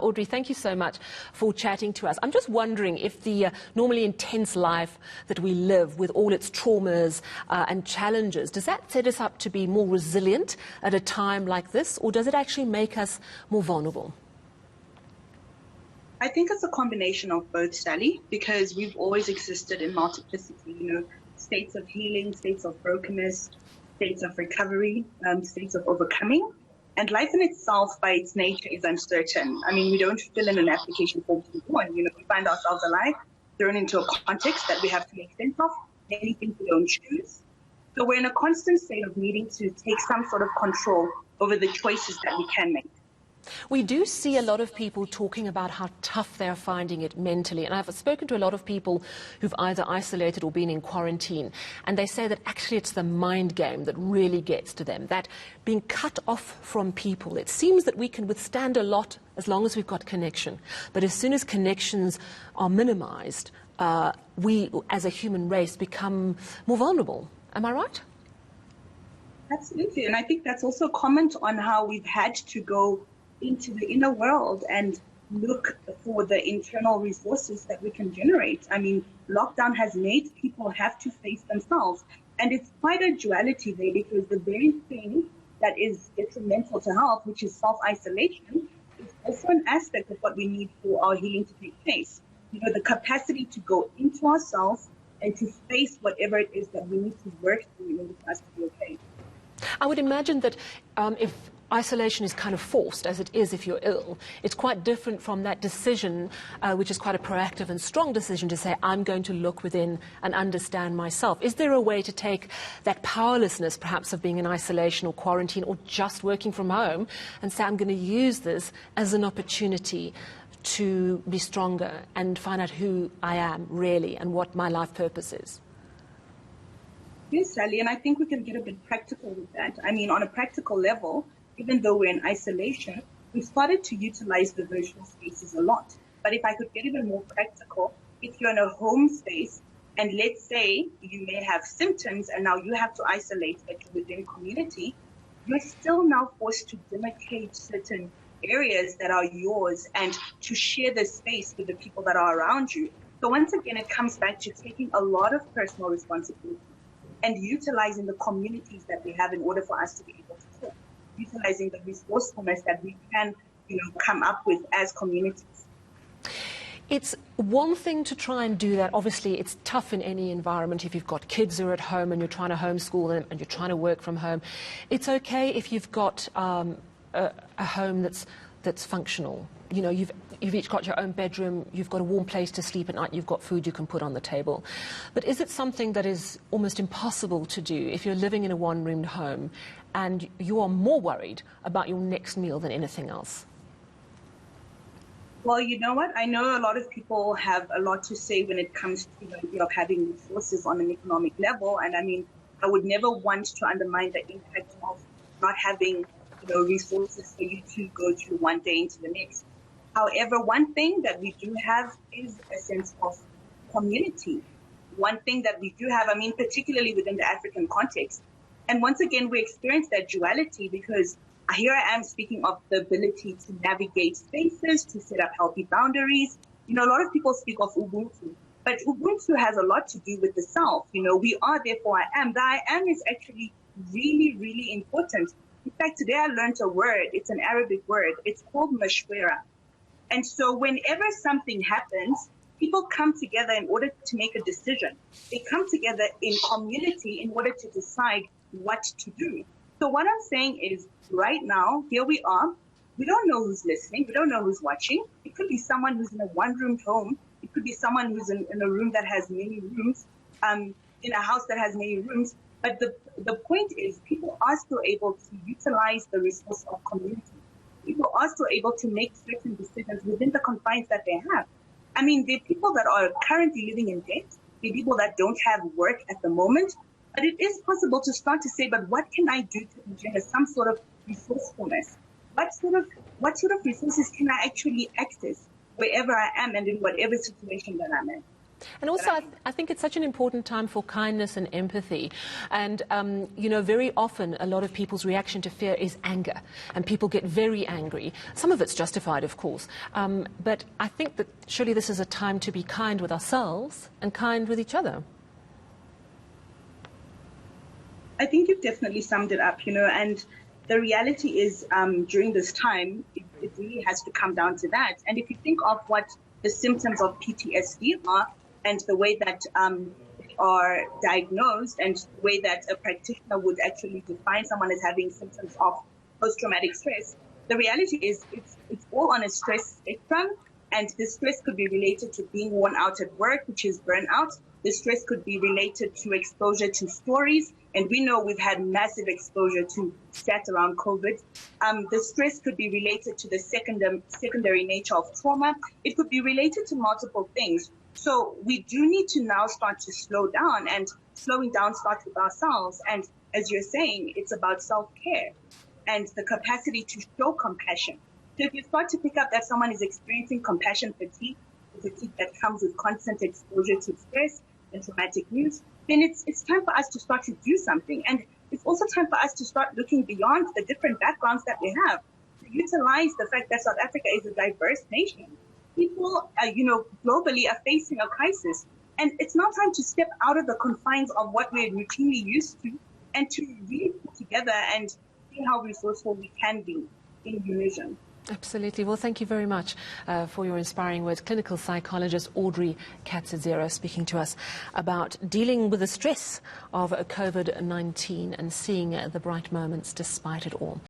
Audrey, thank you so much for chatting to us. I'm just wondering if the normally intense life that we live with all its traumas and challenges, does that set us up to be more resilient at a time like this, or does it actually make us more vulnerable? I think it's a combination of both, Sally, because we've always existed in multiplicity, states of healing, states of brokenness, states of recovery, states of overcoming. And life in itself, by its nature, is uncertain. I mean, we don't fill in an application form to be born. We find ourselves alive, thrown into a context that we have to make sense of, many things we don't choose. So we're in a constant state of needing to take some sort of control over the choices that we can make. We do see a lot of people talking about how tough they're finding it mentally. And I've spoken to a lot of people who've either isolated or been in quarantine. And they say that actually it's the mind game that really gets to them, that being cut off from people. It seems that we can withstand a lot as long as we've got connection. But as soon as connections are minimized, we as a human race become more vulnerable. Am I right? Absolutely. And I think that's also a comment on how we've had to go into the inner world and look for the internal resources that we can generate. I mean, lockdown has made people have to face themselves. And it's quite a duality there, because the very thing that is detrimental to health, which is self-isolation, is also an aspect of what we need for our healing to take place. The capacity to go into ourselves and to face whatever it is that we need to work through in order for us to be okay. I would imagine that if isolation is kind of forced, as it is if you're ill, it's quite different from that decision, which is quite a proactive and strong decision to say, I'm going to look within and understand myself. Is there a way to take that powerlessness, perhaps, of being in isolation or quarantine or just working from home and say, I'm going to use this as an opportunity to be stronger and find out who I am really and what my life purpose is? Yes, Sally, and I think we can get a bit practical with that. I mean, on a practical level, even though we're in isolation, we've started to utilize the virtual spaces a lot. But if I could get even more practical, if you're in a home space and let's say you may have symptoms and now you have to isolate that you're within community, you're still now forced to demarcate certain areas that are yours and to share the space with the people that are around you. So once again, it comes back to taking a lot of personal responsibility and utilizing the communities that we have in order for us to be able to cope, utilizing the resourcefulness that we can, come up with as communities. It's one thing to try and do that. Obviously, it's tough in any environment if you've got kids who are at home and you're trying to homeschool them and you're trying to work from home. It's okay if you've got a home that's functional. You've each got your own bedroom, you've got a warm place to sleep at night, you've got food you can put on the table. But is it something that is almost impossible to do if you're living in a one-roomed home and you are more worried about your next meal than anything else? Well, you know what? I know a lot of people have a lot to say when it comes to the idea of having resources on an economic level. And I mean, I would never want to undermine the impact of not having resources for you to go through one day into the next. However, one thing that we do have is a sense of community. One thing that we do have, I mean, particularly within the African context. And once again, we experience that duality because here I am speaking of the ability to navigate spaces, to set up healthy boundaries. A lot of people speak of Ubuntu, but Ubuntu has a lot to do with the self. We are, therefore I am. The I am is actually really, really important. In fact, today I learned a word. It's an Arabic word. It's called mashwara. And so whenever something happens, people come together in order to make a decision. They come together in community in order to decide what to do. So what I'm saying is right now, here we are. We don't know who's listening. We don't know who's watching. It could be someone who's in a one-room home. It could be someone who's in a room that has many rooms, in a house that has many rooms. But the point is people are still able to utilize the resource of community. People are still able to make certain decisions within the confines that they have. I mean, there are people that are currently living in debt. There are people that don't have work at the moment. But it is possible to start to say, but what can I do to engender some sort of resourcefulness? What sort of resources can I actually access wherever I am and in whatever situation that I'm in? And also, I think it's such an important time for kindness and empathy. And, you know, very often a lot of people's reaction to fear is anger. And people get very angry. Some of it's justified, of course. But I think that surely this is a time to be kind with ourselves and kind with each other. I think you've definitely summed it up, you know, and the reality is during this time, it really has to come down to that. And if you think of what the symptoms of PTSD are, and the way that are diagnosed and the way that a practitioner would actually define someone as having symptoms of post-traumatic stress, the reality is it's all on a stress spectrum, and the stress could be related to being worn out at work, which is burnout. The stress could be related to exposure to stories, and we know we've had massive exposure to stats around COVID. The stress could be related to the secondary nature of trauma. It could be related to multiple things. So we do need to now start to slow down, and slowing down starts with ourselves. And as you're saying, it's about self-care and the capacity to show compassion. So if you start to pick up that someone is experiencing compassion fatigue, the fatigue that comes with constant exposure to stress and traumatic news, then it's time for us to start to do something. And it's also time for us to start looking beyond the different backgrounds that we have, to utilize the fact that South Africa is a diverse nation. People, globally are facing a crisis. And it's now time to step out of the confines of what we're routinely used to and to really put together and see how resourceful we can be in unison. Absolutely. Well, thank you very much for your inspiring words. Clinical psychologist Audrey Katzadzero speaking to us about dealing with the stress of COVID-19 and seeing the bright moments despite it all.